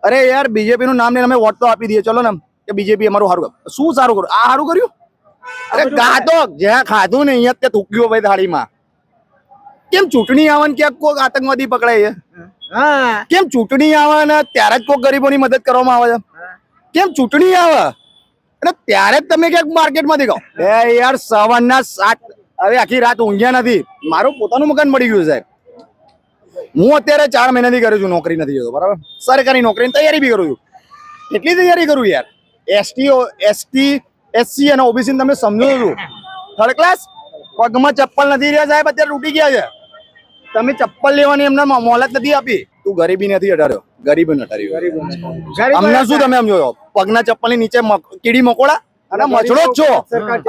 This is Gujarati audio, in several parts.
અરે યાર બીજેપી નું નામ લઈને અમે વોટ તો આપી દઈએ, ચલો ને કે બીજેપી અમારું સારું કર્યું. શું સારું કર્યું? આ સારું કર્યું? અરે ગાતો જ્યાં ખાધું ને અહીંયા ત્યાં થૂક્યો ભાઈ થાળીમાં. કેમ ચૂંટણી આવે ને ક્યાંક કોઈક આતંકવાદી પકડાય છે? કેમ ચૂંટણી આવે ને ત્યારે જ કોઈ ગરીબોની મદદ કરવામાં આવે છે? કેમ ચૂંટણી આવે અને ત્યારે જ તમે ક્યાંક માર્કેટમાં દેખાવ? યાર સવારના 7 હવે આખી રાત ઊંઘ્યા નથી. મારું પોતાનું મકાન મળી ગયું સાહેબ. હું અત્યારે 4 મહિનાથી કરું છું, નોકરી નથી જતો, બરાબર? સરકારી નોકરીની તૈયારી બી કરું છું. કેટલી તૈયારી કરું યાર. એસટી એસસી અને ઓબીસી તમે સમજો છો. થર્ડ ક્લાસ પગમાં ચપ્પલ નથી રહ્યા સાહેબ, અત્યારે તૂટી ગયા છે. તમે ચપ્પલ લેવાની એમને મોહલત નથી આપી. તું ગરીબી નથી હટાડ્યો, ગરીબી હટાડ્યો. અમને શું તમે સમજો છો? પગના ચપ્પલની નીચે કીડી મકોડા અને મચડો જ છો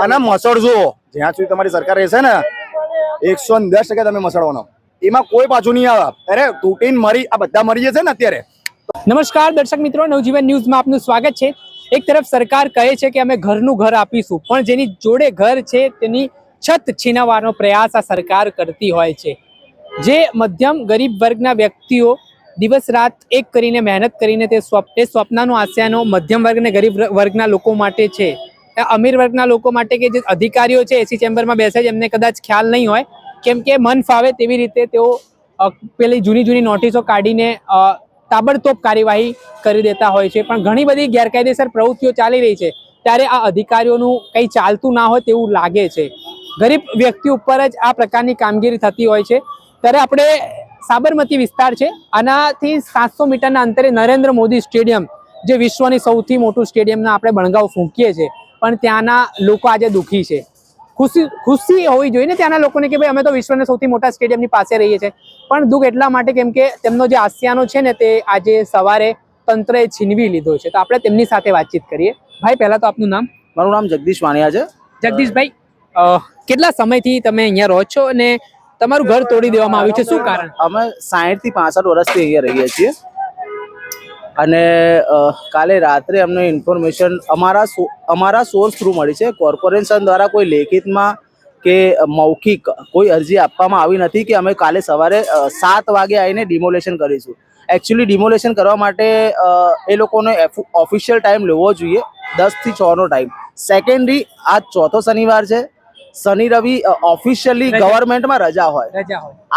અને મસળજો. જ્યાં સુધી તમારી સરકાર રહેશે ને 110% તમે મસળવાનો, એમાં કોઈ પાછું નહીં આવે. અરે તૂટીને મરી આ બધા મરી જશે ને અત્યારે. નમસ્કાર દર્શક મિત્રો, નવજીવન ન્યૂઝમાં આપનું સ્વાગત છે. એક તરફ સરકાર કહે છે કે અમે ઘરનું ઘર આપીશું, પણ જેની જોડે ઘર છે તેની છત છીનવવાનો પ્રયાસ આ સરકાર કરતી હોય છે. જે મધ્યમ ગરીબ વર્ગના વ્યક્તિઓ દિવસ રાત એક કરીને મહેનત કરીને તે સ્વપ્નનો આશયાનો મધ્યમ વર્ગ અને ગરીબ વર્ગના લોકો માટે છે. અમીર વર્ગના લોકો માટે કે જે અધિકારીઓ છે એસી ચેમ્બરમાં બેસે છે, એમને કદાચ ખ્યાલ નહીં હોય, કેમ કે મન ફાવે તેવી રીતે તેઓ પેલી જૂની નોટિસો કાઢીને તાબડતોબ કાર્યવાહી કરી દેતા હોય છે. પણ ઘણી બધી ગેરકાયદેસર પ્રવૃત્તિઓ ચાલી રહી છે, ત્યારે આ અધિકારીઓનું કંઈ ચાલતું ના હોય તેવું લાગે છે. ગરીબ વ્યક્તિ ઉપર જ આ પ્રકારની કામગીરી થતી હોય છે. ત્યારે આપણે સાબરમતી વિસ્તાર છે, આનાથી 700 મીટરના અંતરે નરેન્દ્ર મોદી સ્ટેડિયમ, જે વિશ્વની સૌથી મોટું સ્ટેડિયમના આપણે બણગાવ ફૂંકીએ છીએ, પણ ત્યાંના લોકો આજે દુઃખી છે. ખુશી હોવી જોઈએ ને ત્યાંના લોકોને કે ભાઈ અમે તો વિશ્વના સૌથી મોટા સ્ટેડિયમની પાસે રહીએ છીએ, પણ દુઃખ એટલા માટે કેમ કે તેમનો જે આસિયાનો છે ને તે આજે સવારે તંત્રએ છીનવી લીધો છે. તો આપણે તેમની સાથે વાતચીત કરીએ. ભાઈ, પહેલા તો આપનું નામ? મારું નામ જગદીશ વાણિયા છે. જગદીશભાઈ, કેટલા સમયથી તમે અહીંયા રહો છો અને તમારું ઘર તોડી દેવામાં આવ્યું છે, શું કારણ? અમે 60 થી 65 વર્ષથી અહીંયા રહીએ છીએ અને કાલે રાત્રે અમને ઇન્ફોર્મેશન અમારા સોર્સ થ્રુ મળી છે. કોર્પોરેશન દ્વારા કોઈ લેખિતમાં કે મૌખિક કોઈ અરજી આપવામાં આવી નથી કે અમે કાલે સવારે 7 વાગે આવીને ડિમોલેશન કરીશું. એકચ્યુઅલી ડિમોલેશન કરવા માટે એ લોકોને ઓફિશિયલ ટાઈમ લેવો જોઈએ, 10 થી 6 નો ટાઈમ. સેકન્ડરી આજ ચોથો શનિવાર છે, શનિ રવિ ઓફિશિયલી ગવર્મેન્ટમાં રજા હોય.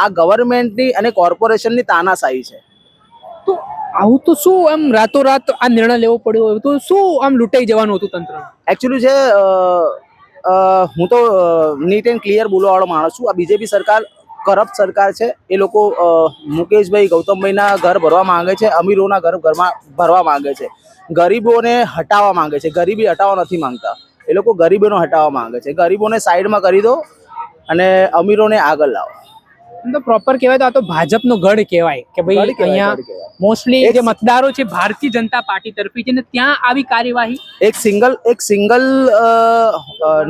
આ ગવર્મેન્ટની અને કોર્પોરેશનની તાનાશાહી છે. તો આવું તો શું આમ રાતોરાત આ નિર્ણય લેવો પડ્યો? તો શું આમ લૂંટાઈ જવાનું હતું તંત્ર? એકચ્યુઅલી છે હું તો નીટ એન્ડ ક્લિયર બોલવાવાળો માણસ છું. આ બીજેપી સરકાર કરપ્ટ સરકાર છે. એ લોકો મુકેશભાઈ ગૌતમભાઈના ઘર ભરવા માંગે છે, અમીરોના ઘર ભરવા માંગે છે, ગરીબોને હટાવવા માંગે છે. ગરીબી હટાવવા નથી માંગતા એ લોકો, ગરીબોને હટાવવા માંગે છે. ગરીબોને સાઈડમાં કરી દો અને અમીરોને આગળ લાવો. તો પ્રોપર કહેવાય તો આ તો ભાજપનો ગઢ કહેવાય કે ભાઈ અહીંયા મોસ્ટલી જે મતદારો છે ભારતીય જનતા પાર્ટી તરફી છે ને ત્યાં આવી કાર્યવાહી. એક સિંગલ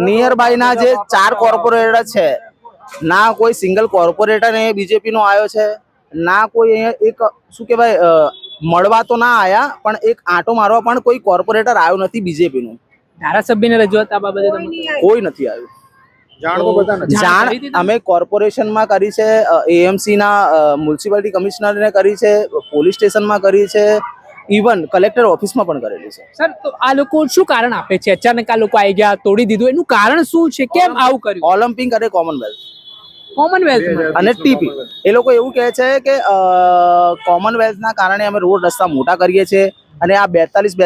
નિયર બાય ના જે 4 કોર્પોરેટર છે, ના કોઈ સિંગલ કોર્પોરેટર ને બીજેપી નો આવ્યો છે, ના કોઈ અહીંયા એક શું કહેવાય મળવા તો ના આયા, પણ એક આંટો મારવા પણ કોઈ કોર્પોરેટર આવ્યો નથી બીજેપી નું. ધારાસભ્યને રજૂઆત આ બાબતે કોઈ નથી આવ્યું. જાણ અમે કોર્પોરેશનમાં કરી છે, એએમસી ના મ્યુનિસિપાલિટી કમિશનરને કરી છે, પોલીસ સ્ટેશનમાં કરી છે, ઇવન કલેક્ટર ઓફિસમાં પણ કરેલી છે. સર, તો આ લોકો શું કારણ આપે છે? અચાનક આ લોકો આવી ગયા, તોડી દીધું, એનું કારણ શું છે? કેમ આવું કર્યું? ઓલિમ્પિક અને કોમનવેલ્થ અને ટીપી એ લોકો એવું કહે છે કે કોમનવેલ્થના કારણે અમે રોડ રસ્તા મોટા કરીએ છીએ અને આ 42,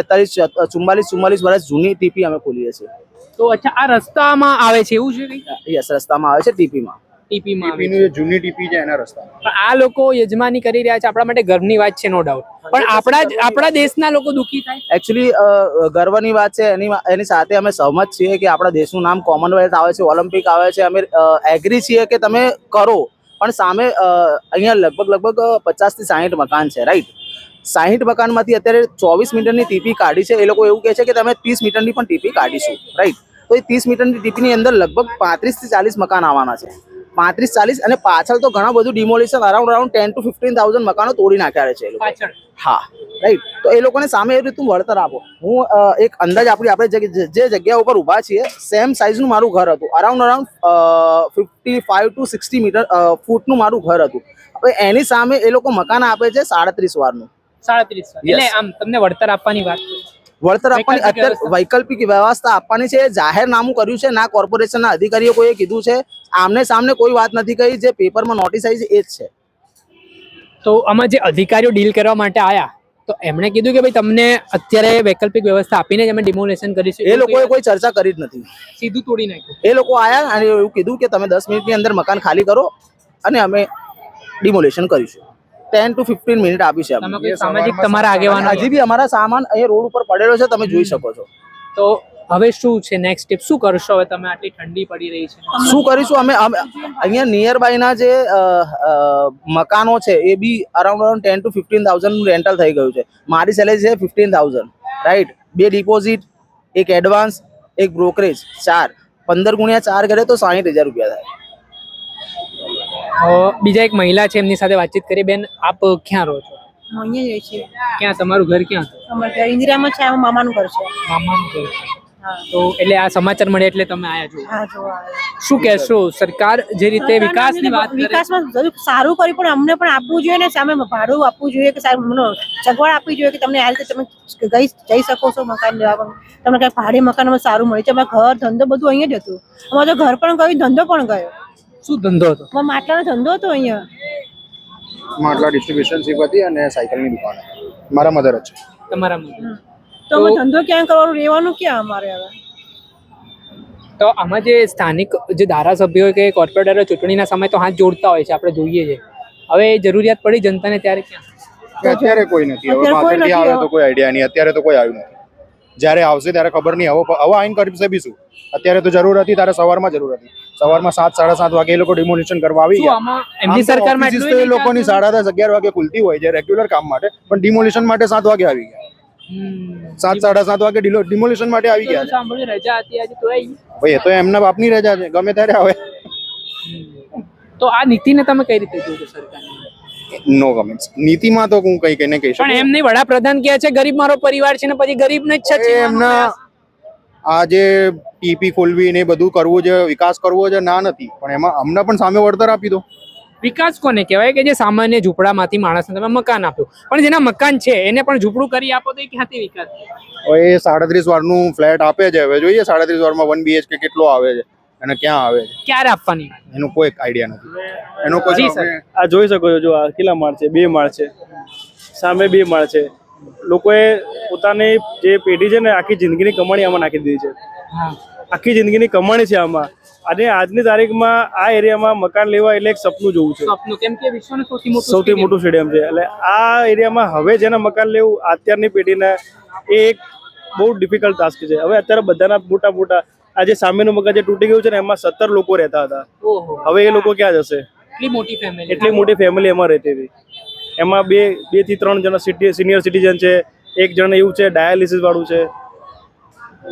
44 વર્ષ જૂની ટીપી અમે ખોલીએ છીએ. તો અચ્છા, આ રસ્તામાં આવે છે એવું છે? યસ, રસ્તામાં આવે છે ટીપીમાં. જૂની ટીપી છે એના રસ્તા. આ લોકો યજમાની કરી રહ્યા છે, આપણા માટે ગર્વની વાત છે, નો ડાઉટ. પણ આપણા દેશના લોકો દુઃખી થાય. એકચ્યુઅલી ગર્વની વાત છે, એની સાથે અમે સહમત છીએ કે આપણા દેશનું નામ કોમનવેલ્થ આવે છે, ઓલિમ્પિક આવે છે. અમે એગ્રી છીએ કે તમે કરો, પણ સામે અહીંયા લગભગ 50 થી 60 મકાન છે, રાઈટ? 60 મકાનમાંથી અત્યારે 24 મીટરની ટીપી કાઢી છે. એ લોકો એવું કહે છે કે તમે 30 મીટરની પણ ટીપી કાઢીશું, રાઈટ? તો એ 30 મીટરની ટીપીની અંદર લગભગ 35 થી 40 મકાન આવવાના છે. 35-40 અને પાછળ તો ઘણા બધું ડિમોલિશન અરાઉન્ડ 10 to 15,000 મકાનો તોડી નાખ્યા છે એ લોકો. હા, રાઈટ. તો એ લોકોને સામે એ રીતનું વળતર આપો. હું એક અંદાજ આપણે જે જગ્યા ઉપર ઊભા છીએ, સેમ સાઇઝનું મારું ઘર હતું. અરાઉન્ડ 55 to 60 ફૂટનું મારું ઘર હતું. હવે એની સામે એ લોકો મકાન આપે છે 37 વારનું. 37 વાર. એટલે આમ તમને વળતર આપવાની વાત છે. વળતર આપવાની વૈકલ્પિક અત્યારે વૈકલ્પિક વ્યવસ્થા આપવાની છે. જાહેરનામું કર્યું છે, ના કોર્પોરેશનના અધિકારીઓ કોઈએ કીધું છે. આમને સામને કોઈ વાત નથી કહી. જે પેપરમાં નોટિસ આવી છે એ જ છે. તો આમાં જે અધિકારીઓ ડીલ કરવા માટે આયા તો એમણે કીધું કે ભાઈ તમને અત્યારે વૈકલ્પિક વ્યવસ્થા આપીને જ અમે ડિમોલેશન કરીશું. એ લોકોએ કોઈ ચર્ચા કરી જ નથી. સીધું તોડી નાખ્યું. એ લોકો આયા અને એવું કીધું કે તમે 10 મિનિટની અંદર મકાન ખાલી કરો અને અમે ડિમોલેશન કરીશું. 10 to 15 મિનિટ આપી છે. તમે કોઈ સામાજિક તમારા આગેવાનો હજી બી અમારા સામાન અહીંયા રોડ ઉપર પડેલો છે, તમે જોઈ શકો છો. તો હવે શું છે નેક્સ્ટ સ્ટેપ? શું કરશો હવે? તમે આટલી ઠંડી પડી રહી છે. શું કરીશું અમે અહીંયા નિયર બાયના જે મકાનો છે એ બી અરાઉન્ડ 10 to 15,000 નું રેન્ટલ થઈ ગયું છે. મારી સેલેરી છે 15,000, રાઈટ. 2 ડિપોઝિટ, એક એડવાન્સ, એક બ્રોકરેજ, 4. 15 ગુણ્યા 4 કરે તો 60,000 રૂપિયા થાય. બીજા એક મહિલા છે, એમની સાથે વાતચીત કરી. બેન, આપ ક્યાં રહો છો? હું અહીંયા રહી છીએ. ક્યાં તમારું ઘર ક્યાં? અમારે ઘર ઇન્દિરામાં છે, અમારા મામાનું ઘર છે. મામાનું ઘર છે. હા. તો એટલે આ સમાચાર મળ્યા એટલે તમે આયા છો. હા, જોવા આવ્યા. શું કહેશો? સરકાર જે રીતે વિકાસની વાત કરે, વિકાસમાં જરૂર સારું કર્યું, પણ અમને પણ આપવું જોઈએ ને, સામે ભાડું આપવું જોઈએ, કે સારું સગવડ આપવી જોઈએ કે તમને આ રીતે તમે જઈ શકો છો મકાન લેવા. તમને કઈ ભાડે મકાનમાં સારું મળે છે. અમારા ઘર ધંધો બધું અહીંયા જ હતું. અમારો તો ઘર પણ ગયું, ધંધો પણ ગયો. શું ધંધો હતો? અમારા માટલાનો ધંધો હતો અહીંયા. માટલા ડિસ્ટ્રીબ્યુશન શીપ હતી અને સાયકલની દુકાન હતી. મારા મધર જ છે. તમારા મતે? તો અમે ધંધો ક્યાં કરવાનું, રહેવાનું ક્યાં અમારે હવે? તો આમાં જે સ્થાનિક જે ધારાસભ્યો કે કોર્પોરેટરો ચૂંટણીના સમય તો હાથ જોડતા હોય છે, આપણે જોઈએ છે. હવે જરૂરિયાત પડી જનતાને ત્યારે ક્યાં? અત્યારે કોઈ નથી. હવે અત્યારે કોઈ પાછળથી નથી. આવે તો કોઈ આઈડિયા નહીં. અત્યારે તો કોઈ આવ્યું નથી. જ્યારે આવશે ત્યારે ખબર નહીં. હવે આઈને કરશે બી શું? અત્યારે તો જરૂર હતી, ત્યારે સવારમાં જરૂર હતી. સવારમાં 7, 7:30 વાગે એ લોકો ડિમોલિશન કરવા આવી શું ગયા. આમાં એમની સરકારમાં ઓફિસીસ એટલું તો એ લોકોની 10:30, 11 વાગે ખુલતી હોય છે રેગ્યુલર કામ માટે, પણ ડિમોલિશન માટે 7 વાગે આવી ગયા. 7, 7:30 વાગે ડિમોલિશન માટે આવી ગયા છે. સાંભળ્યું રજા હતી આજે તો આવી. ભાઈ એ તો એમના બાપની રજા છે, ગમે ત્યારે આવે. તો આ નીતિને તમે કઈ રીતે જોશો સરકારની? No comments. નીતિમાં તો હું કઈ કઈને કહી પણ શકું. એમ નહીં, વડાપ્રધાન કહે છે ગરીબ મારો પરિવાર છે ને પછી ગરીબને જ છે. એમના આ જે ટીપી ખોલવી ને એ બધું કરવું છે, વિકાસ કરવો છે, ના નથી, પણ એમાં અમને પણ સામે વળતર આપી દો. વિકાસ કોને કહેવાય કે જે સામાન્ય ઝૂંપડામાંથી માણસને તમે મકાન આપ્યું, પણ જેના મકાન છે એને પણ ઝૂંપડું કરી આપો તો એ ક્યાંથી વિકાસ? હવે એ 37 વારનું ફ્લેટ આપે છે. હવે જોઈએ 37 વારમાં 1 BHK કેટલો આવે છે અને ક્યાં આવે છે, ક્યારે આપવાની? એનો કોઈ આઈડિયા નથી. એનો કોઈ જી સર. આ જોઈ શકો છો. જો આ કેટલા માળ છે? 2 માળ છે. સામે 2 માળ છે. લોકોએ પોતાની જે પેઢી છે ને આખી જિંદગીની કમાણી આમાં નાખી દીધી છે. આખી જિંદગીની કમાણી છે આમાં. અને આજની તારીખમાં આ એરિયામાં મકાન લેવા એટલે એક સપનું જોવું છે. સપનું, કેમ કે વિશ્વનું સૌથી મોટું સ્ટેડિયમ છે. એટલે આ એરિયામાં હવે જેને મકાન લેવું અત્યારની પેઢીને એ એક બહુ ડિફિકલ્ટ ટાસ્ક છે. હવે અત્યારે બધાના મોટા આ જે સામેનું મકાન જે તૂટી ગયું છે ને એમાં 17 લોકો રહેતા હતા. ઓહો, હવે એ લોકો ક્યાં જશે? એટલી મોટી ફેમિલી. એટલી મોટી ફેમિલી એમાં રહેતી હતી. એમાં 2 થી 3 જણા સિનિયર સિટીઝન છે, એક જણ એવું છે ડાયાલિસિસ વાળું છે.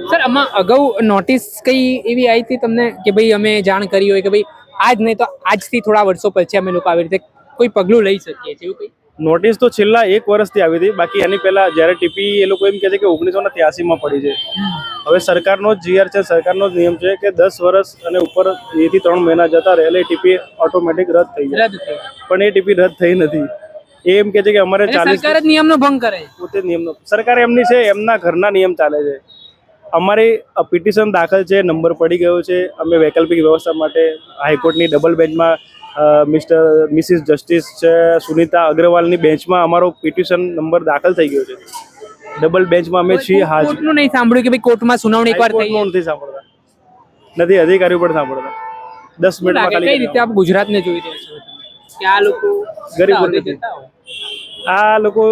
સર, આમાં અગાઉ નોટિસ કઈ એવી આવી હતી તમને કે ભાઈ અમે જાણ કરી હોય કે ભાઈ આજ નહીં તો આજથી થોડા વર્ષો પછી અમે લોકો આવી રીતે કોઈ પગલું લઈ શકીએ છીએ, એવું કઈ? નોટિસ તો છેલ્લા 1 વર્ષથી આવી હતી. બાકી એની પહેલા જ્યારે ટીપી એ લોકો એમ કહે છે કે 1983 પડી છે. હવે સરકારનો જ GR છે, સરકારનો જ નિયમ છે કે 10 વર્ષ અને ઉપર 2 થી 3 મહિના જતા રહે એટલે ટીપી ઓટોમેટિક રદ થઈ જાય. રદ થઈ. પણ એ ટીપી રદ થઈ નથી. એ એમ કહે છે કે અમારે એટલે 40 સરકાર જ નિયમનો ભંગ કરે છે. પોતે નિયમનો સરકાર એમની છે, એમના ઘરના નિયમ ચાલે છે. અમારી પિટિશન દાખલ છે, નંબર પડી ગયો છે. અમે વૈકલ્પિક વ્યવસ્થા માટે હાઈકોર્ટની ડબલ બેન્ચમાં મિસિસ જસ્ટિસ છે સુનિતા અગ્રવાલની બેન્ચમાં અમારો પિટિશન નંબર દાખલ થઈ ગયો છે. ડબલ બેન્ચમાં અમે છીએ હાજર. કોર્ટનું નહીં સાંભળ્યું કે ભાઈ કોર્ટમાં સુનાવણી એકવાર થઈ? હાઈકોર્ટનું નથી સાંભળતા, નથી અધિકારીઓ પણ સાંભળતા. 10 શું મિનિટમાં લાગે કઈ ખાલી રીતે આપ ગુજરાતને જોઈ રહ્યા છો તમે? કે આ લોકો ગરીબ આગળ નથી. જતા હોય? આ લોકો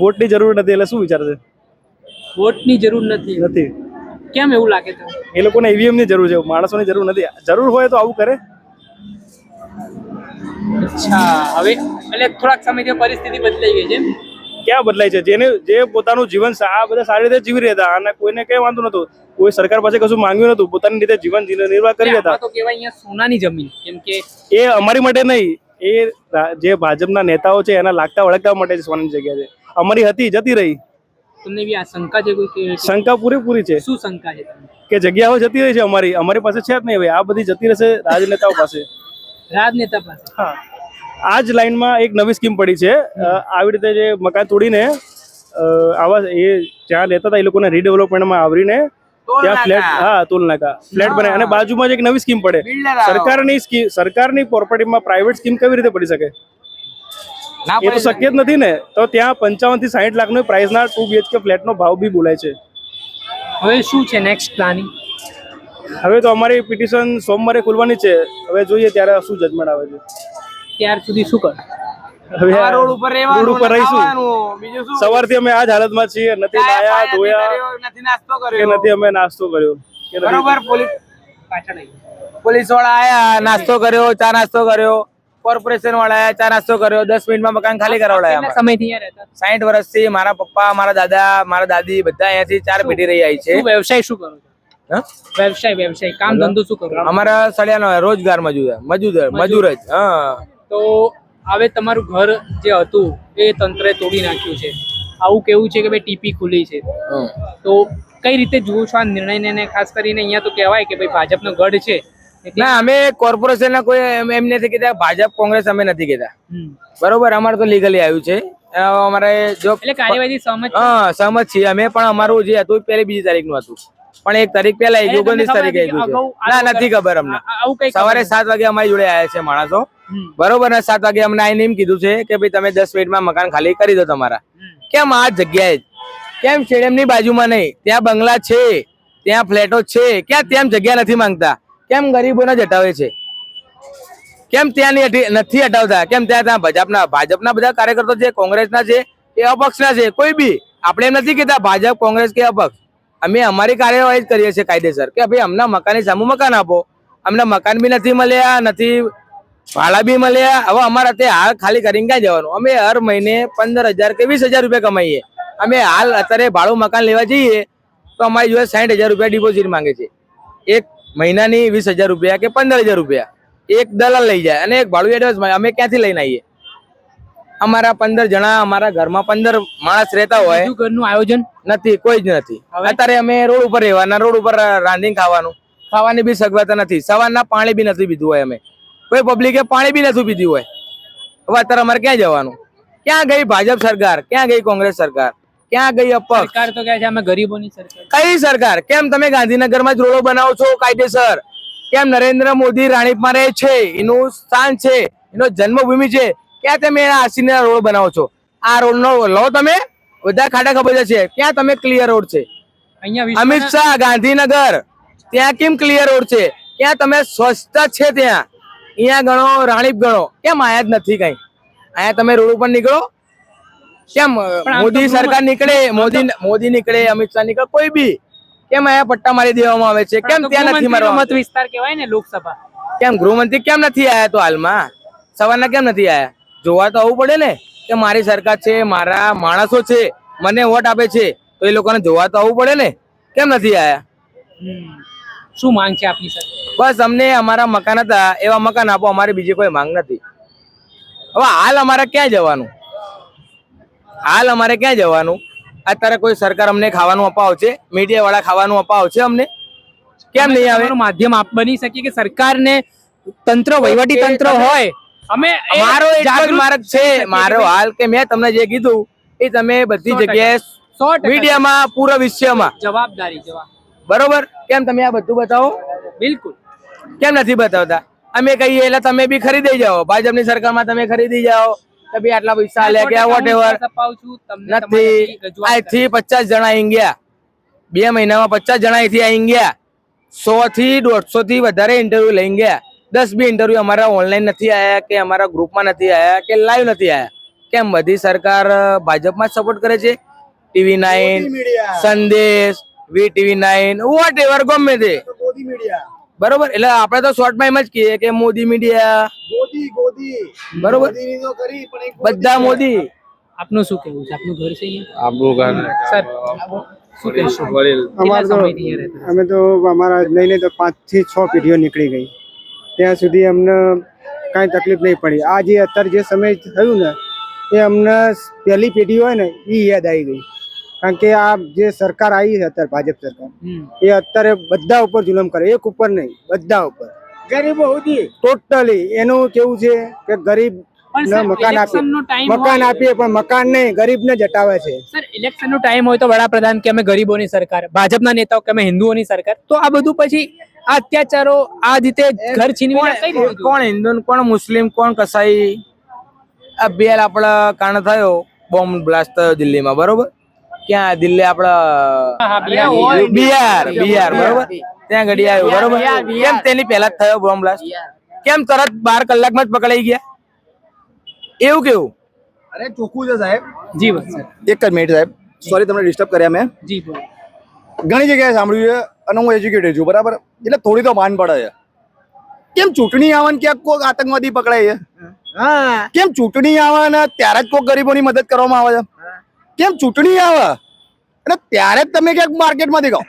વોટની જરૂર નથી એટલે શું વિચારશે? વોટની જરૂર નથી. નથી. કેમ એવું લાગે તમને? એ લોકોને EVM ની જરૂર છે, માણસોની જરૂર નથી. જરૂર હોય તો આવું કરે. અચ્છા, હવે એટલે થોડાક સમયથી પરિસ્થિતિ બદલાઈ ગઈ છે એમ? ક્યાં બદલાય છે? જે પોતાનું જીવન આ બધા સારી રીતે જીવી રહ્યા હતા અને કોઈને કઈ વાંધો નતું, કોઈ સરકાર પાસે કશું માંગ્યું નતું, પોતાની રીતે જીવન નિર્વાહ કરી રહ્યા આમાં તો કહેવાય અહીંયા સોનાની જમીન, કેમ કે હતા. એ અમારી માટે નહીં, એ જે ભાજપના નેતાઓ છે એના લાગતા વળગતા માટે સોનાની જગ્યા છે. અમારી હતી, જતી રહી. તમને એવી આ શંકા છે કોઈ કે? શંકા પૂરેપૂરી છે શું શંકા છે તમને? કે જગ્યાઓ જતી રહી છે અમારી પાસે છે જ નહીં. હવે આ બધી જતી રહેશે રાજનેતાઓ પાસે. રાજનેતા પાસે. હા, આ જ લાઈનમાં એક નવી સ્કીમ પડી છે. આવી રીતે જે મકાન તોડીને આવા એ જ્યાં રહેતા હતા એ લોકોને રીડેવલપમેન્ટમાં આવરીને ત્યાં ફ્લેટ, હા ટોલ નાકા ફ્લેટ બનાવે. અને બાજુમાં જ એક નવી સ્કીમ પડે. સરકારની પ્રોપર્ટીમાં પ્રાઇવેટ સ્કીમ કેવી રીતે પડી શકે? એ તો શક્ય જ નથી ને. તો ત્યાં 55 થી 60 લાખનો પ્રાઇસના 2 BHK ફ્લેટનો ભાવ બી બોલાય છે. હવે શું છે નેક્સ્ટ પ્લાનિંગ? હવે તો અમારી પિટિશન સોમવારે ખુલવાની છે. હવે જોઈએ ત્યારે શું જજમેન્ટ આવે છે. ત્યાર સુધી શું કર? હવે રોડ ઉપર રહીશું. સવારથી અમે આ જ હાલતમાં છીએ. નથી નાયા ધોયા કે નથી અમે નાસ્તો કર્યો. બરોબર. પોલીસ વાળા આયા, નાસ્તો કર્યો, ચા નાસ્તો કર્યો. કોર્પોરેશન વાળા આયા, ચા નાસ્તો કર્યો. 10 મિનિટમાં મકાન ખાલી કરાવડાયા. કેટલા સમયથી અહીંયા રહેતા? 60 વર્ષથી મારા પપ્પા, મારા દાદા, મારા દાદી બધા અહીંયાથી 4 પેઢી રહી આવી છે. શું વ્યવસાય શું કરો છો? વ્યવસાય કામ ધંધો શું કરો? અમારા સળિયાનો રોજગાર મજૂર જ. હા. તો હવે તમારું ઘર જે હતું એ તંત્રે તોડી નાખ્યું છે. આવું કેવું છે કે ભાઈ ટીપી ખુલી છે, તો કઈ રીતે જુઓ છો આ નિર્ણયને? અને ખાસ કરીને અહીંયા તો કહેવાય કે ભાઈ ભાજપનો ગઢ છે. ના, અમે કોર્પોરેશનના કોઈ એમ નથી કહેતા. ભાજપ કોંગ્રેસ અમે નથી કહેતા. બરોબર. અમારે તો લીગલી આવ્યું છે. અમારે જો એટલે કાર્યવાહી સહમત? હા, સહમત છીએ અમે. પણ અમારું જે હતું પહેલી 2 તારીખનું હતું, પણ 1 તારીખ પહેલા 29 તારીખે આવ્યું છે. ના, નથી ખબર અમને. સવારે 7 વાગે અમારી જોડે આવ્યા છે માણસો. બરોબર. ને 7 વાગે અમને આઈને એમ કીધું છે કે ભાઈ તમે 10 મિનિટમાં મકાન ખાલી કરી દો તમારા. કેમ આ જગ્યાએ? કેમ સ્ટેડિયમની બાજુમાં નહીં? ત્યાં બંગલા છે, ત્યાં ફ્લેટો છે. ક્યાં ત્યાં જગ્યા નથી માંગતા? કેમ ગરીબોને જ હટાવે છે? કેમ ત્યાં નથી હટાવતા? કેમ ત્યાં ભાજપના બધા કાર્યકર્તા છે, કોંગ્રેસના છે, એ અપક્ષના છે. કોઈ બી આપણે એમ નથી કહેતા ભાજપ, કોંગ્રેસ કે અપક્ષ. અમે અમારી કાર્યવાહી જ કરીએ છીએ કાયદેસર કે ભાઈ અમને મકાનની સામે મકાન આપો. અમને મકાન બી નથી મળ્યા, નથી ભાડા બી મળ્યા. હવે અમારે તે હાલ ખાલી કરીને ક્યાં જવાનું? અમે હર મહિને 15,000 કે 20,000 રૂપિયા કમાઈએ. અમે હાલ અત્યારે ભાડું મકાન લેવા જઈએ તો અમારી જોડે 60,000 રૂપિયા ડિપોઝિટ માંગે છે. એક મહિનાની 20,000 રૂપિયા કે 15,000 રૂપિયા એક દલાલ લઈ જાય અને એક ભાડું એડવાન્સ માં. અમે ક્યાંથી લઈને આવીએ? અમારા 15 જણા, અમારા ઘરમાં 15 માણસ રહેતા હોય. ઘરનું આયોજન નથી, કોઈ જ નથી. અત્યારે અમે રોડ ઉપર રહેવાના, રોડ ઉપર રાંધીને ખાવાની બી સગવડતા નથી. સવારના પાણી બી નથી પીધું હોય. અમે કોઈ પબ્લિકે પાણી બી નથી પીધું હોય. હવે અત્યારે અમારે ક્યાં જવાનું? ક્યાં ગઈ ભાજપ સરકાર? ક્યાં ગઈ કોંગ્રેસ સરકાર? ક્યાં ગઈ અપક્ષ સરકાર? તો કહે છે અમે ગરીબોની સરકાર. કઈ સરકાર? કેમ તમે ગાંધીનગરમાં જ રોડો બનાવો છો કાયદેસર? કેમ નરેન્દ્ર મોદી રાણીપમાં રહે છે, એનું સ્થાન છે, એનો જન્મભૂમિ છે, ક્યાં તમે આસીના રોડ બનાવો છો? આ રોડ નો લો તમે. બધા ખાડા ખબર છે. ક્યાં તમે ક્લિયર રોડ છે? અહીંયા અમિત શાહ ગાંધીનગર, ત્યાં કેમ ક્લિયર રોડ છે? ક્યાં તમે સ્વચ્છતા છે? ત્યાં અહીંયા ગણો, રાણીપ ગણો, કેમ આયા જ નથી કઈ? અહીંયા તમે રોડ ઉપર નીકળો. કેમ મોદી સરકાર નીકળે, મોદી નીકળે, અમિત શાહ નીકળે, કોઈ બી કેમ અહીંયા પટ્ટા મારી દેવામાં આવે છે? કેમ ત્યાં નથી મારવા? મત વિસ્તાર કહેવાય ને લોકસભા. કેમ ગૃહમંત્રી કેમ નથી આયા? તો હાલમાં સવારના કેમ નથી આયા? જોવા તો આવવું પડે ને કે મારી સરકાર છે, મારા માણસો છે, મને વોટ આપે છે, તો એ લોકોને જોવા તો આવવું પડે ને. કેમ નથી આયા? શું માંગ છે આપની સાથે? બસ અમને અમારા મકાન હતા એવા મકાન આપો. અમારી બીજી કોઈ માંગ નથી. હવે હાલ અમારે ક્યાં જવાનું? અત્યારે કોઈ સરકાર અમને ખાવાનું અપાવ છે? મીડિયા વાળા ખાવાનું અપાવ છે અમને? કેમ નહીં આવે? માધ્યમ આપ બની શકીએ કે સરકારને તંત્ર, વહીવટી તંત્ર હોય. અમે મારો એક જ માર્ગ છે. મારો હાલ કે મેં તમને જે કીધું એ તમે બધી જગ્યાએ 100% મીડિયામાં, પૂરા વિશ્વમાં જવાબદારી. બરોબર. કેમ તમે આ બધું બતાવો? બિલકુલ. કેમ નથી બતાવતા? અમે કહીએ એટલે તમે બી ખરીદી જાઓ. ભાજપની સરકારમાં તમે ખરીદી જાઓ કે ભાઈ આટલા પૈસા લે કે વોટ એવર. નથી. અહીંથી 50 જણા અહીં ગયા 2 મહિનામાં. 50 જણા અહીંથી અહીં ગયા. 100 થી 150 થી વધારે ઇન્ટરવ્યુ લઈને ગયા. 10 બી ઇન્ટરવ્યુ અમારા ઓનલાઈન નથી આયા, કે અમારા ગ્રુપમાં નથી આયા, કે લાઈવ નથી આયા. કેમ બધી સરકાર ભાજપમાં જ સપોર્ટ કરે છે? TV9, સંદેશ, VTV9, વોટ એવર, ગમે તે. બરોબર. એટલે આપણે તો શોર્ટમાં એમ જ કહીએ કે મોદી મીડિયા, બરોબર, બધા મોદી. આપનું શું કહેવું છે? આપનું ઘર છે અહીંયા? આપણું ઘર સર શું કહેશો? અમે તો અમારા લઈને તો 5 થી 6 પેઢીઓ નીકળી ગઈ. ત્યાં સુધી અમને કાંઈ તકલીફ નહીં પડી. આ જે અત્યારે જે સમય થયું ને એ અમને પહેલી પેઢી હોય ને એ યાદ આવી ગઈ. કારણ કે આ જે સરકાર આવી છે અત્યારે ભાજપ સરકાર, એ અત્યારે બધા ઉપર જુલમ કરે. એક ઉપર નહીં, બધા ઉપર, ગરીબો સુધી ટોટલી. એનું કેવું છે કે ગરીબ પણ ના, સર, મકાન આપીએ. ઇલેક્શનનો ટાઈમ મકાન હોય. આપીએ પણ મકાન નહીં, ગરીબને જટાવે છે. સર, ઇલેક્શનનો ટાઈમ હોય તો વડાપ્રધાન કે અમે ગરીબોની સરકાર, ભાજપના નેતાઓ કે અમે હિન્દુઓની સરકાર, તો આ બધું પછી આ અત્યાચારો આ રીતે ઘર છીનવીને કઈ રીતે જોવું? કોણ હિન્દુ ને કોણ મુસ્લિમ કોણ કસાઈ? આ બેલ આપણા કારણે થયો, બોમ્બ બ્લાસ્ટ થયો દિલ્હીમાં, બરોબર? ક્યાં દિલ્હી આપડા હા, હા, બિહાર. બિહાર બરોબર, ત્યાં ઘડી આવ્યું, બરોબર? કેમ તેની પહેલા જ થયો બોમ્બ બ્લાસ્ટ? કેમ તરત 12 કલાકમાં જ પકડાઈ ગયા? એવું કેવું? અરે ચોખ્ખું છે સાહેબ. જી બોલો સર. એક જ મિનિટ સાહેબ, સોરી તમને ડિસ્ટર્બ કર્યા મેં. જી બોલો. ઘણી જગ્યાએ સાંભળ્યું છે અને હું એજ્યુકેટેડ છું, બરાબર? એટલે થોડી તો ભાન પડે છે. કેમ ચૂંટણી આવે ને ક્યાંક કોઈક આતંકવાદી પકડાય છે? કેમ ચૂંટણી આવે ને ત્યારે જ કોઈક ગરીબોની મદદ કરવામાં આવે છે? કેમ ચૂંટણી આવે અને ત્યારે જ તમે ક્યાંક માર્કેટમાં દેખાવ?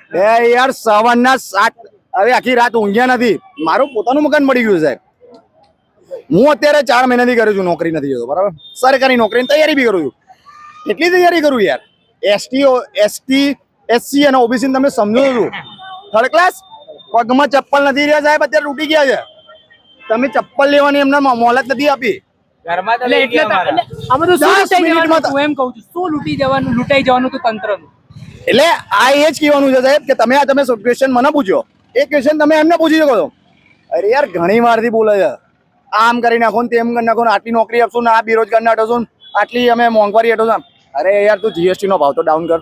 યાર, સવારના 7 હવે આખી રાત ઊંઘ્યા નથી. મારું પોતાનું મકાન મળી ગયું સાહેબ. હું અત્યારે 4 મહિનાથી કરું છું, નોકરી નથી જતો, બરાબર? સરકારી નોકરીની તૈયારી બી કરું છું. કેટલી તૈયારી કરું યાર. એસટી SC અને OBC તમે સમજો છો, થર્ડ ક્લાસ પગમાં ચપ્પલ નથી રહ્યા સાહેબ, અત્યારે તૂટી ગયા છે. તમે ચપ્પલ લેવાની એમને મોહલત નથી આપી. ઘરમાં તો એટલે લઈ ગયા મારા. આમાં તો શું 10 લૂંટાઈ મિનિટમાં જવાનું? હું એમ કહું છું, શું લૂંટાઈ જવાનું તો તંત્રનું. એટલે આ એ જ કહેવાનું છે સાહેબ કે તમે ક્વેશ્ચન મને પૂછ્યો, એ ક્વેશ્ચન તમે એમને પૂછી શકો છો. અરે યાર, ઘણી વારથી બોલે છે આમ કરી નાખો ને તેમ કરી નાખો ને, આટલી નોકરી આપશું ને આ બેરોજગારને હટાવશું ને આટલી અમે મોંઘવારી હટાવશું. અરે યાર, તું GST નો ભાવ તો ડાઉન કર.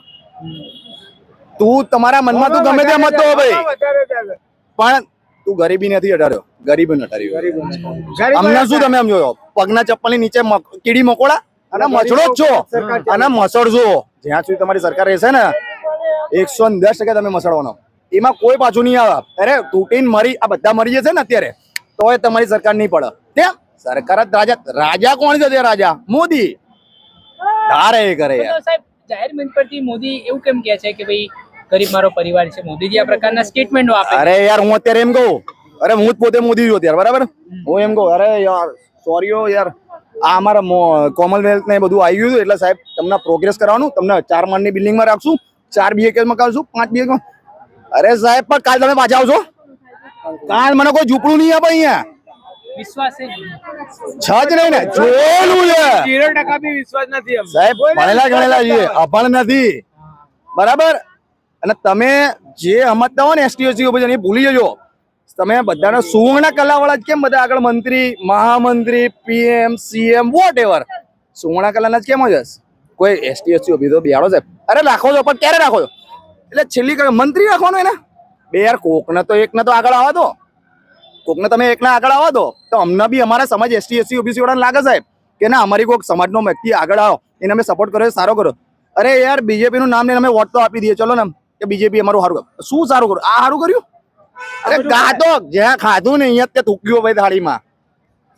તું તમારા મનમાં તું ગમે તેમ મત હો ભાઈ, પણ તું ગરીબી નથી હટાડ્યો, ગરીબી હટાડ્યો. અમને શું તમે સમજો છો? પગના ચપ્પલની નીચે કીડી મકોડા અને મચડો જ છો અને મસળજો. જ્યાં સુધી તમારી સરકાર રહેશે ને 110% તમે મસળવાનો, એમાં કોઈ પાછું નહીં આવે. અરે તૂટીને મરી આ બધા મરી જશે ને અત્યારે તોય તમારી સરકાર નહીં પડે. કેમ? સરકાર જ રાજા કોણ છે? રાજા મોદી ધારે એ કરે યાર. તો સાહેબ, જાહેર મંચ પરથી મોદી એવું કેમ કહે છે કે ભાઈ ગરીબ મારો પરિવાર છે? મોદીજી આ પ્રકારના સ્ટેટમેન્ટો આપે. અરે યાર, હું અત્યારે એમ કહું, અરે હું જ પોતે મોદી છું અત્યારે, બરાબર? હું એમ કહું, અરે યાર સોરીઓ યાર, આ અમારા કોમનવેલ્થ ને બધું આવી ગયું હતું એટલે સાહેબ તમને પ્રોગ્રેસ કરવાનું, તમને 4 માળની બિલ્ડિંગમાં રાખશું, 4 BHK માં કાઢશું, 5 BHK માં. અરે સાહેબ, પણ કાલ તમે પાછા આવશો? કાલ મને કોઈ ઝૂંપડું નહીં આપે અહીંયા. વિશ્વાસ છે છ જ નહીં ને, જોયેલું છે 0% બી વિશ્વાસ નથી અમને. સાહેબ. ભણેલા ગણેલા છીએ, અભણ નથી, બરાબર? અને તમે જે સમજતા હો ને ST એ ભૂલી જજો. તમે બધાના સુવર્ણ કલાવાળા જ કેમ બધા આગળ મંત્રી, મહામંત્રી, PM, CM વોટ એવર સુવર્ણ કલાના જ કેમ જ હશે? કોઈ ST તો બિહાડો સાહેબ. અરે રાખો છો, પણ ક્યારે રાખો છો? એટલે છેલ્લી મંત્રી રાખવાનો એને બે યાર. કોકને તો એકને તો આગળ આવવા દો, કોકને તમે એકને આગળ આવવા દો તો અમને બી અમારા સમાજ ST OBC વાળાને લાગે સાહેબ કે ના અમારી કોઈક સમાજનો વ્યક્તિ આગળ આવો, એને અમે સપોર્ટ કર્યો, સારો કરો. અરે યાર, BJP નું નામ લઈને અમે વોટ તો આપી દઈએ, ચલો ને કે BJP અમારું સારું કર્યું. શું સારું કર્યું? આ સારું કર્યું? અરે ગાતો જ્યાં ખાધું ને અહીંયા ત્યાં થૂક્યો ભાઈ થાળીમાં.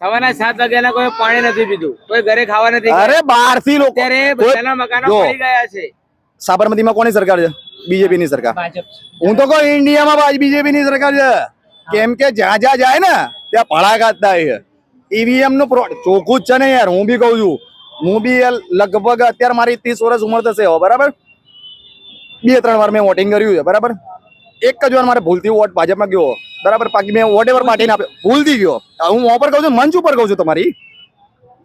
સવારના 7 વાગ્યાના કોઈ પાણી નથી પીધું, કોઈ ઘરે ખાવા નથી ગયા. અરે બહારથી લોકો અત્યારે બધાના મકાનો જો. પડી ગયા છે. સાબરમતીમાં કોની સરકાર છે? BJP ની સરકાર. ભાજપ. હું તો કહું ઇન્ડિયામાં BJP ની સરકાર છે. કેમ કે જ્યાં જ્યાં જાય ને ત્યાં ભડાકાત થાય છે. EVM નું ચોખ્ખું જ છે ને યાર. હું બી કહું છું, હું બી લગભગ અત્યારે મારી 30 વર્ષ ઉંમર થશે હવે, બરાબર? 2-3 વાર મેં વોટિંગ કર્યું છે, બરાબર? એક જ વાર મારે ભૂલથી વોટ ભાજપમાં ગયો, બરાબર? બાકી મેં વોટ એવર પાર્ટીને આપ્યો, ભૂલથી ગયો. હું વોટ પર કહું છું, મંચ ઉપર કહું છું તમારી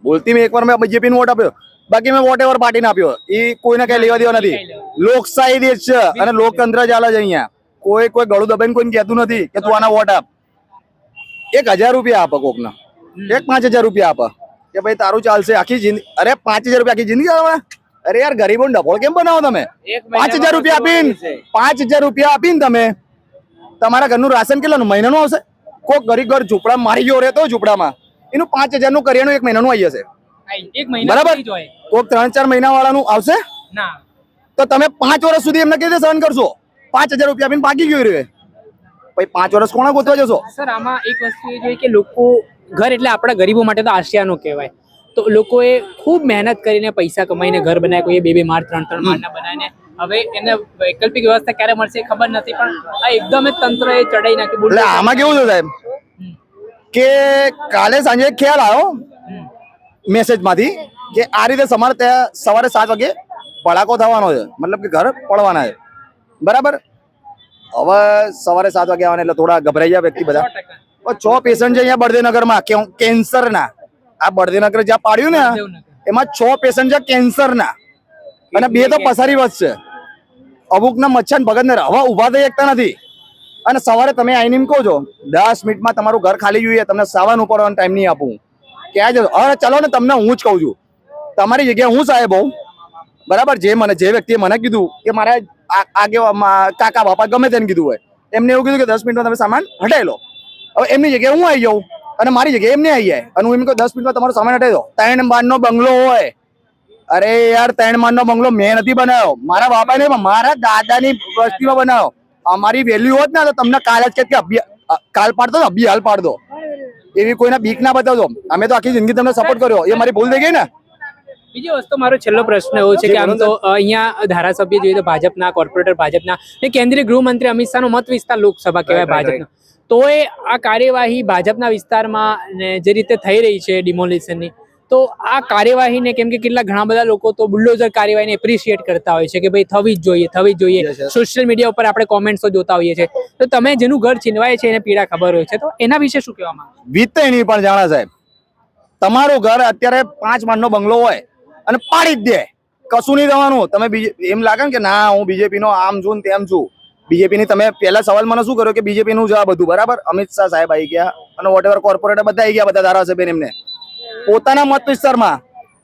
ભૂલથી મેં એકવાર મેં BJP નો વોટ આપ્યો, બાકી મેં વોટ એવર પાર્ટીને આપ્યો. એ કોઈને કઈ લેવા દેવા નથી. લોકશાહી દેશ છે અને લોકતંત્ર ચાલે છે અહીંયા. કોઈ ગળું દબાઈને કોઈને કહેતું નથી કે તું આના વોટ આપ. 1000 રૂપિયા આપે કોકના, 5000 રૂપિયા આપે કે ભાઈ તારું ચાલશે આખી જિંદગી. અરે 5000 રૂપિયા આખી જિંદગી ચાલવાના? અરે યાર, ગરીબો ડબોળ કેમ બનાવો તમે? 5000 રૂપિયા આપીને 5000 રૂપિયા આપીને તમે તમારા ઘરનું રાશન કેટલાનું મહિનાનું આવશે? કોક ગરીબ ઘર ઝૂંપડા મારી ગયો રહેતો ઝૂંપડામાં, એનું 5000 નું કરિયાણું 1 મહિનાનું આવી જશે, એક મહિના બરાબર? સુધી જ હોય. કોક 3-4 મહિના વાળાનું આવશે? ના. તો તમે 5 વર્ષ સુધી એમને કેવી રીતે સહન કરશો? 5000 રૂપિયા આપીને ભાગી ગયો રે ભાઈ, 5 વર્ષ કોણે ગોતવા જશો? સર, આમાં એક વસ્તુ એ જોઈએ કે લોકો ઘર એટલે આપણા ગરીબો માટે તો આશિયાનું કહેવાય. તો લોકોએ ખૂબ મહેનત કરીને પૈસા કમાઈને ઘર બનાવ્યા, કોઈ 2-2 માળ 3-3 માળના બનાવીને હવે એને વૈકલ્પિક વ્યવસ્થા ક્યારે મળશે એ ખબર નથી, પણ આ એકદમ જ તંત્રએ ચડાઈ નાખ્યું. એટલે આમાં કેવું છે સાહેબ કે કાલે સાંજે ખ્યાલ આવ્યો મેસેજમાંથી કે આ રીતે તમારે ત્યાં સવારે 7 વાગે ભડાકો થવાનો છે, મતલબ કે ઘર પડવાના છે, બરાબર? હવે સવારે 7 વાગે આવવાના એટલે થોડા ગભરાઈ ગયા વ્યક્તિ બધા. 6 પેશન્ટ છે અહીંયા બળદેવનગરમાં કેન્સરના. આ બળદેવનગર જ્યાં પાડ્યું ને એમાં 6 પેશન્ટ છે કેન્સરના અને 2 તો પસારી વચ છે. અમુકના મચ્છર ભગતને હવા ઊભા થઈ શકતા નથી અને સવારે તમે આવીને એમ કહો છો 10 મિનિટમાં તમારું ઘર ખાલી જોઈએ, તમને સાવાનું પડવાનો ટાઈમ નહીં આપું. ક્યાં જશો? હવે ચલો ને, તમને હું જ કહું છું, તમારી જગ્યાએ હું સાહેબ હોઉં બરાબર. જે વ્યક્તિએ મને કીધું કે મારા કાકા બાપા ગમે તેને કીધું હોય, એમને એવું કીધું કે 10 મિનિટમાં તમે સામાન હટાવી લો. હવે એમની જગ્યાએ હું આવી જાઉં અને મારી જગ્યાએ એમને આવી જાય અને હું એમ કહું 10 મિનિટમાં તમારો સામાન હટાવી દો. 3 માળનો બંગલો હોય, અરે યાર 3 માળનો બંગલો મેં નથી બનાવ્યો, મારા બાપા ને મારા દાદાની વસ્તીમાં બનાવ્યો. અમારી વેલ્યુ હોત ને તો તમને કાલ જ કે કાલ પાડતો ને અભી હાલ પાડ દો. એવી કોઈને બીક ના બતાવજો. અમે તો આખી જિંદગી તમને સપોર્ટ કર્યો, એ મારી ભૂલ થઈ ગઈ ને. બીજી વસ્તુ, મારો છેલ્લો પ્રશ્ન એવો છે કે આમ તો અહીંયા ધારાસભ્ય જોઈએ તો ભાજપના, કોર્પોરેટર ભાજપના, ને કેન્દ્રીય ગૃહમંત્રી અમિત શાહનો મત વિસ્તાર લોકસભા કહેવાય ભાજપનો. તોય આ કાર્યવાહી ભાજપના વિસ્તારમાં ને જે રીતે થઈ રહી છે ડિમોલિશનની, તો આ કાર્યવાહીને કેમ કે ઘણા બધા લોકો તો બુલડોઝર કાર્યવાહીને એપ્રિશિએટ કરતા હોય છે કે ભાઈ થવી જ જોઈએ. સોશિયલ મીડિયા ઉપર આપણે કોમેન્ટ્સો જોતા હોઈએ છીએ. તો તમે જેનું ઘર છીનવાય છે એને પીડા ખબર હોય છે, તો એના વિશે શું કહેવા માંગો? વિતેણી પણ જાણે સાહેબ, તમારું ઘર અત્યારે 5 માળનો બંગલો હોય અને પાડી જ દે, કશું નહીં થવાનું. તમે એમ લાગે ને કે ના હું બીજેપી નો આમ છું ને તેમ છું. બીજેપી ની તમે પહેલા સવાલ મને શું કર્યો કે બીજેપી નું જવાબ બધું બરાબર. અમિત શાહ સાહેબ આવી ગયા અને વોટ એવર કોર્પોરેટર બધા આવી ગયા, બધા ધારાસભ્ય એમને પોતાના મત વિસ્તારમાં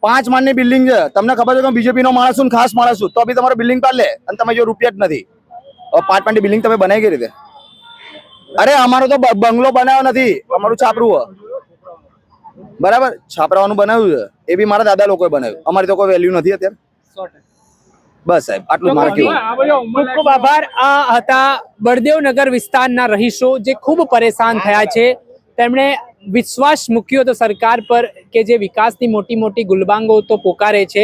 5 માળની બિલ્ડિંગ છે. તમને ખબર છે કે બીજેપી નો માણસ છું, ખાસ માણસ છું, તો બી તમારો બિલ્ડિંગ પાડ લે અને તમે જો રૂપિયા જ નથી. 5 માળની બિલ્ડિંગ તમે બનાવી કઈ રીતે? અરે અમારો તો બંગલો બનાવ્યો નથી, અમારું છાપરું બરાબર, છાપરાવાનું બનાવ્યું છે, એ બી મારા દાદા લોકોએ બનાવ્યું. અમારી તો કોઈ વેલ્યુ નથી અત્યારે. બસ સાહેબ, આટલું મારે કેવું. ખૂબ ખૂબ આભાર. આ હતા બળદેવનગર વિસ્તારના રહીશો જે ખૂબ પરેશાન થયા છે. તેમણે વિશ્વાસ મૂક્યો હતો સરકાર પર કે જે વિકાસની મોટી મોટી ગુલબાંગો તો પોકારે છે.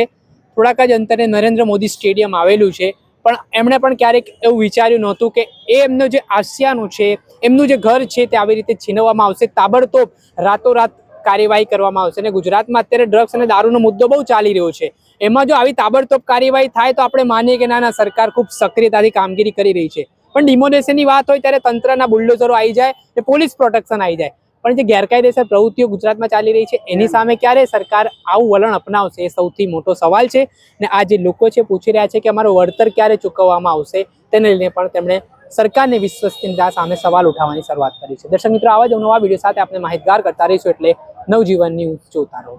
થોડાક જ અંતરે નરેન્દ્ર મોદી સ્ટેડિયમ આવેલું છે, પણ એમણે પણ ક્યારેક એવું વિચાર્યું નહોતું કે એમનો જે આસિયાનું છે, એમનું જે ઘર છે તે આવી રીતે છીનવવામાં આવશે. તાબડતોબ રાતોરાત કાર્યવાહી કરવામાં આવશે. અને ગુજરાતમાં અત્યારે ડ્રગ્સ અને દારૂનો મુદ્દો બહુ ચાલી રહ્યો છે. એમાં જો આવી તાબડતોબ કાર્યવાહી થાય તો આપણે માનીએ કે ના સરકાર ખૂબ સક્રિયતાથી કામગીરી કરી રહી છે. પણ ડિમોલેશનની વાત હોય ત્યારે તંત્રના બુલડોઝરો આવી જાય ને પોલીસ પ્રોટેક્શન આવી જાય. પણ જે ગેરકાયદેસર પ્રવૃત્તિઓ ગુજરાતમાં ચાલી રહી છે એની સામે ક્યારે સરકાર આવું વલણ અપનાવશે એ સૌથી મોટો સવાલ છે. ને આ જે લોકો છે પૂછી રહ્યા છે કે અમારું વળતર ક્યારે ચૂકવવામાં આવશે, તેને લઈને પણ તેમણે સરકારની વિશ્વસનીયતા સામે સવાલ ઉઠાવવાની શરૂઆત કરી છે. દર્શક મિત્રો, આવા જ નવા વિડીયો સાથે આપણે માહિતગાર કરતા રહીશું, એટલે નવજીવન ન્યૂઝ જોતા રહો.